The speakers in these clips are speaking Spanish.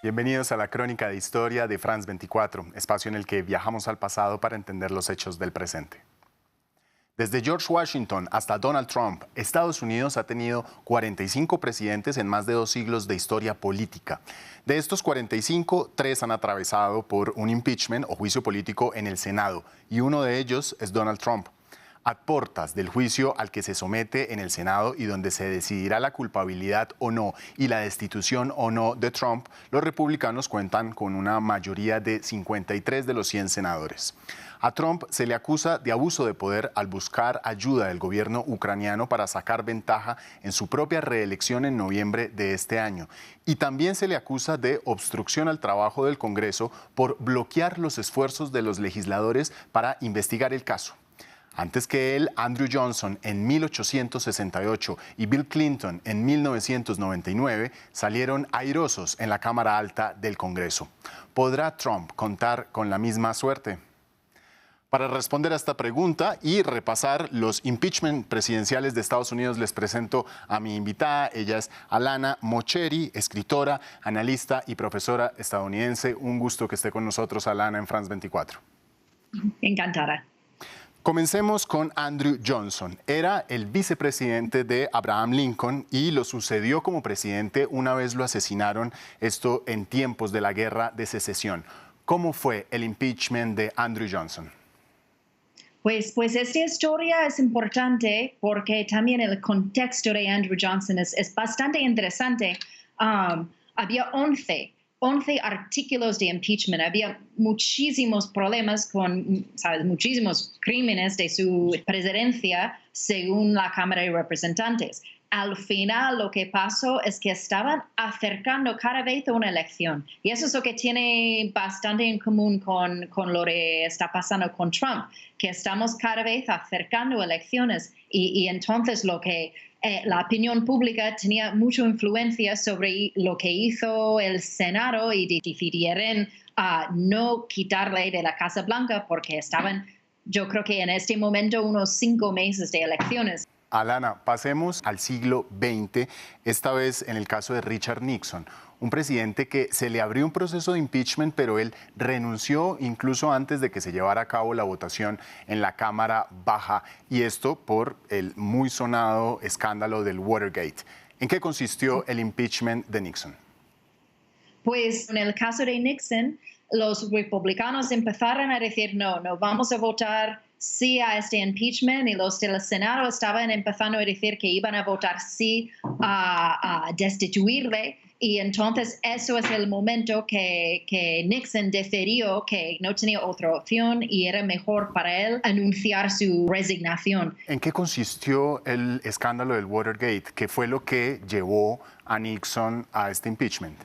Bienvenidos a la Crónica de Historia de France 24, espacio en el que viajamos al pasado para entender los hechos del presente. Desde George Washington hasta Donald Trump, Estados Unidos ha tenido 45 presidentes en más de 2 siglos de historia política. De estos 45, 3 han atravesado por un impeachment o juicio político en el Senado, y uno de ellos es Donald Trump. A portas del juicio al que se somete en el Senado y donde se decidirá la culpabilidad o no y la destitución o no de Trump, los republicanos cuentan con una mayoría de 53 de los 100 senadores. A Trump se le acusa de abuso de poder al buscar ayuda del gobierno ucraniano para sacar ventaja en su propia reelección en noviembre de este año. Y también se le acusa de obstrucción al trabajo del Congreso por bloquear los esfuerzos de los legisladores para investigar el caso. Antes que él, Andrew Johnson en 1868 y Bill Clinton en 1999 salieron airosos en la Cámara Alta del Congreso. ¿Podrá Trump contar con la misma suerte? Para responder a esta pregunta y repasar los impeachment presidenciales de Estados Unidos, les presento a mi invitada. Ella es Alana Mocheri, escritora, analista y profesora estadounidense. Un gusto que esté con nosotros, Alana, en France 24. Encantada. Comencemos con Andrew Johnson. Era el vicepresidente de Abraham Lincoln y lo sucedió como presidente una vez lo asesinaron, esto en tiempos de la Guerra de Secesión. ¿Cómo fue el impeachment de Andrew Johnson? Pues esta historia es importante porque también el contexto de Andrew Johnson es bastante interesante. Había 11 artículos de impeachment, había muchísimos problemas con, muchísimos crímenes de su presidencia según la Cámara de Representantes. Al final lo que pasó es que estaban acercando cada vez a una elección. Y eso es lo que tiene bastante en común con lo que está pasando con Trump, que estamos cada vez acercando elecciones. Y entonces la opinión pública tenía mucha influencia sobre lo que hizo el Senado y decidieron no quitarle de la Casa Blanca porque estaban, yo creo que en este momento, unos 5 meses de elecciones. Alana, pasemos al siglo XX, esta vez en el caso de Richard Nixon, un presidente que se le abrió un proceso de impeachment, pero él renunció incluso antes de que se llevara a cabo la votación en la Cámara Baja, y esto por el muy sonado escándalo del Watergate. ¿En qué consistió el impeachment de Nixon? Pues en el caso de Nixon, los republicanos empezaron a decir no vamos a votar sí a este impeachment, y los del Senado estaban empezando a decir que iban a votar sí a destituirle. Y entonces eso es el momento que Nixon decidió que no tenía otra opción y era mejor para él anunciar su resignación. ¿En qué consistió el escándalo del Watergate? ¿Qué fue lo que llevó a Nixon a este impeachment?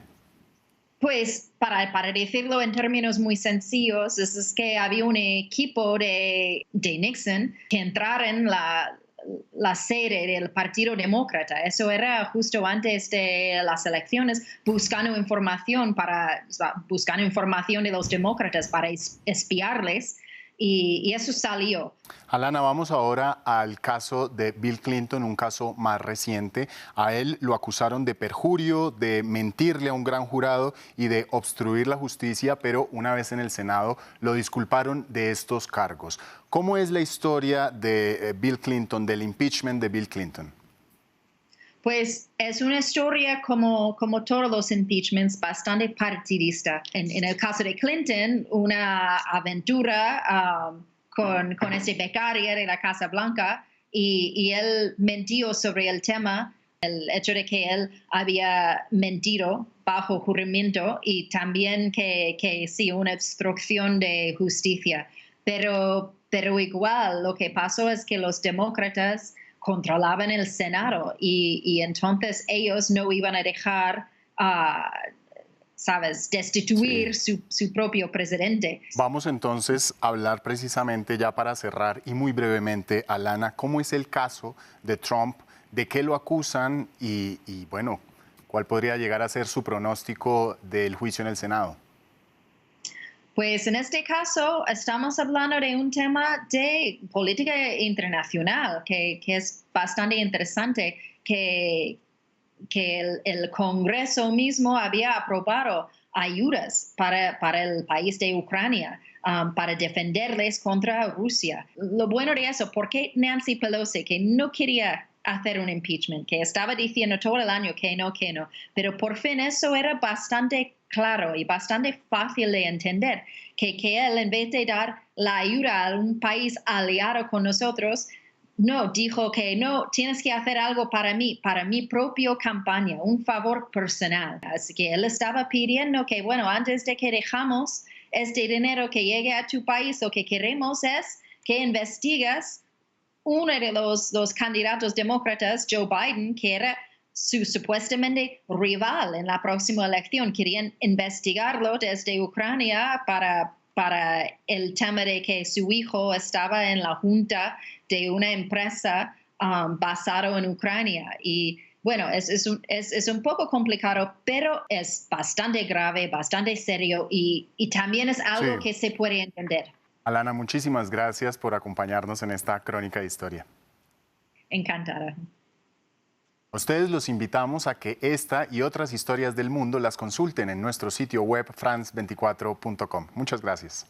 Pues para decirlo en términos muy sencillos, es que había un equipo de Nixon que entraron en la sede del Partido Demócrata. Eso era justo antes de las elecciones, buscando información de los demócratas para espiarles. Y eso salió. Alana, vamos ahora al caso de Bill Clinton, un caso más reciente. A él lo acusaron de perjurio, de mentirle a un gran jurado y de obstruir la justicia, pero una vez en el Senado lo disculparon de estos cargos. ¿Cómo es la historia de Bill Clinton, del impeachment de Bill Clinton? Pues es una historia como todos los impeachments, bastante partidista. En el caso de Clinton, una aventura con este becario de la Casa Blanca, y él mintió sobre el tema, el hecho de que él había mentido bajo juramento, y también que sí, una obstrucción de justicia. Pero igual lo que pasó es que los demócratas controlaban el Senado y entonces ellos no iban a dejar, destituir su propio presidente. Vamos entonces a hablar precisamente, ya para cerrar y muy brevemente, Alana, ¿cómo es el caso de Trump? ¿De qué lo acusan? Y bueno, ¿cuál podría llegar a ser su pronóstico del juicio en el Senado? Pues en este caso estamos hablando de un tema de política internacional que es bastante interesante, que el Congreso mismo había aprobado ayudas para el país de Ucrania, para defenderles contra Rusia. Lo bueno de eso, ¿por qué Nancy Pelosi, que no quería hacer un impeachment, que estaba diciendo todo el año que no, pero por fin eso era bastante claro y bastante fácil de entender, que él en vez de dar la ayuda a un país aliado con nosotros, no, dijo que no, tienes que hacer algo para mi propia campaña, un favor personal. Así que él estaba pidiendo que, bueno, antes de que dejamos este dinero que llegue a tu país, lo que queremos es que investigas uno de los candidatos demócratas, Joe Biden, que era su supuestamente rival en la próxima elección. Querían investigarlo desde Ucrania para el tema de que su hijo estaba en la junta de una empresa basada en Ucrania. Y bueno, es un poco complicado, pero es bastante grave, bastante serio y también es algo Sí. que se puede entender. Alana, muchísimas gracias por acompañarnos en esta crónica de historia. Encantada. A ustedes los invitamos a que esta y otras historias del mundo las consulten en nuestro sitio web france24.com. Muchas gracias.